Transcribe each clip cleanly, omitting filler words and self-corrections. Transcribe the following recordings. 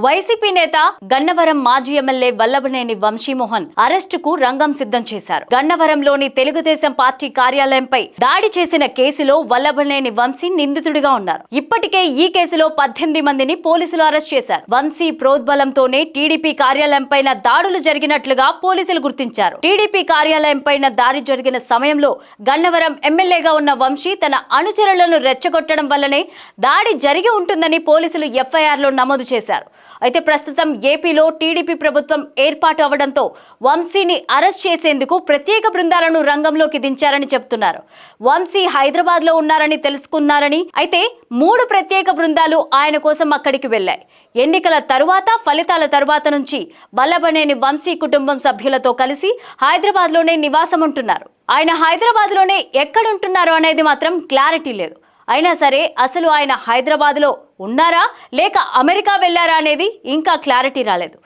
YCP నేత గన్నవరం మాజీ MLA Vallabhaneni Vamsi Mohan అరెస్టుకు రంగం సిద్ధం చేశారు. గన్నవరంలోని తెలుగుదేశం పార్టీ కార్యాలయంపై దాడి చేసిన కేసులో వల్లభనేని వంశీ నిందితుడిగా ఉన్నారు. ఇప్పటికే ఈ కేసులో 18 మందిని పోలీసులు అరెస్ట్ చేశారు. వంశీ ప్రోద్బలంతోనే టీడీపీ కార్యాలయం పైన దాడులు జరిగినట్లుగా పోలీసులు గుర్తించారు. టీడీపీ కార్యాలయం పైన దాడి జరిగిన సమయంలో గన్నవరం ఎమ్మెల్యేగా ఉన్న వంశీ తన అనుచరులను రెచ్చగొట్టడం వల్లనే దాడి జరిగి ఉంటుందని పోలీసులు ఎఫ్ఐఆర్లో నమోదు చేశారు. అయితే ప్రస్తుతం ఏపీలో టీడీపీ ప్రభుత్వం ఏర్పాటు అవడంతో వంశీని అరెస్ట్ చేసేందుకు ప్రత్యేక బృందాలను రంగంలోకి దించారని చెబుతున్నారు. వంశీ హైదరాబాద్ లో ఉన్నారని తెలుసుకున్నారని, అయితే 3 ప్రత్యేక బృందాలు ఆయన కోసం అక్కడికి వెళ్లాయి. ఎన్నికల తరువాత ఫలితాల తరువాత నుంచి వల్లభనేని వంశీ కుటుంబం సభ్యులతో కలిసి హైదరాబాద్ లోనే నివాసం ఉంటున్నారు. ఆయన హైదరాబాద్ లోనే ఎక్కడుంటున్నారు అనేది మాత్రం క్లారిటీ లేదు. అయినా సరే అసలు ఆయన హైదరాబాద్లో ఉన్నారా లేక అమెరికా వెళ్లారా అనేది ఇంకా క్లారిటీ రాలేదు.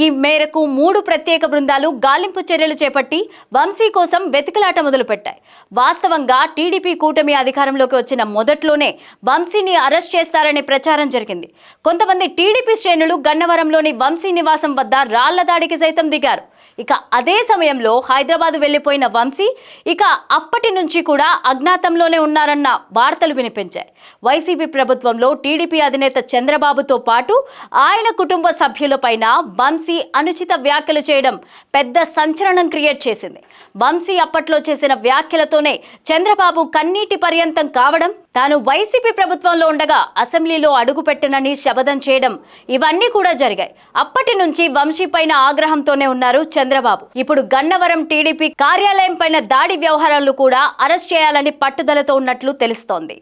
ఈ మేరకు 3 ప్రత్యేక బృందాలు గాలింపు చర్యలు చేపట్టి వంశీ కోసం వెతుకులాట మొదలుపెట్టాయి. వాస్తవంగా టీడీపీ కూటమి అధికారంలోకి వచ్చిన మొదట్లోనే వంశీని అరెస్ట్ చేస్తారనే ప్రచారం జరిగింది. కొంతమంది టీడీపీ శ్రేణులు గన్నవరంలోని వంశీ నివాసం వద్ద రాళ్ల దాడికి సైతం దిగారు. ఇక అదే సమయంలో హైదరాబాద్ వెళ్లిపోయిన వంశీ ఇక అప్పటి నుంచి కూడా అజ్ఞాతంలోనే ఉన్నారన్న వార్తలు వినిపించాయి. వైసీపీ ప్రభుత్వంలో టీడీపీ అధినేత చంద్రబాబుతో పాటు ఆయన కుటుంబ సభ్యులపైన వంశీ అనుచిత వ్యాఖ్యలు చేయడం పెద్ద సంచలనం క్రియేట్ చేసింది. వంశీ అప్పట్లో చేసిన వ్యాఖ్యలతోనే చంద్రబాబు కన్నీటి పర్యంతం కావడం, తాను వైసీపీ ప్రభుత్వంలో ఉండగా అసెంబ్లీలో అడుగుపెట్టనని శపథం చేయడం, ఇవన్నీ కూడా జరిగాయి. అప్పటి నుంచి వంశీ పైన ఆగ్రహంతోనే ఉన్నారు చంద్రబాబు. ఇప్పుడు గన్నవరం టీడీపీ కార్యాలయం పైన దాడి వ్యవహారాలు కూడా అరెస్ట్ చేయాలని పట్టుదలతో ఉన్నట్లు తెలుస్తోంది.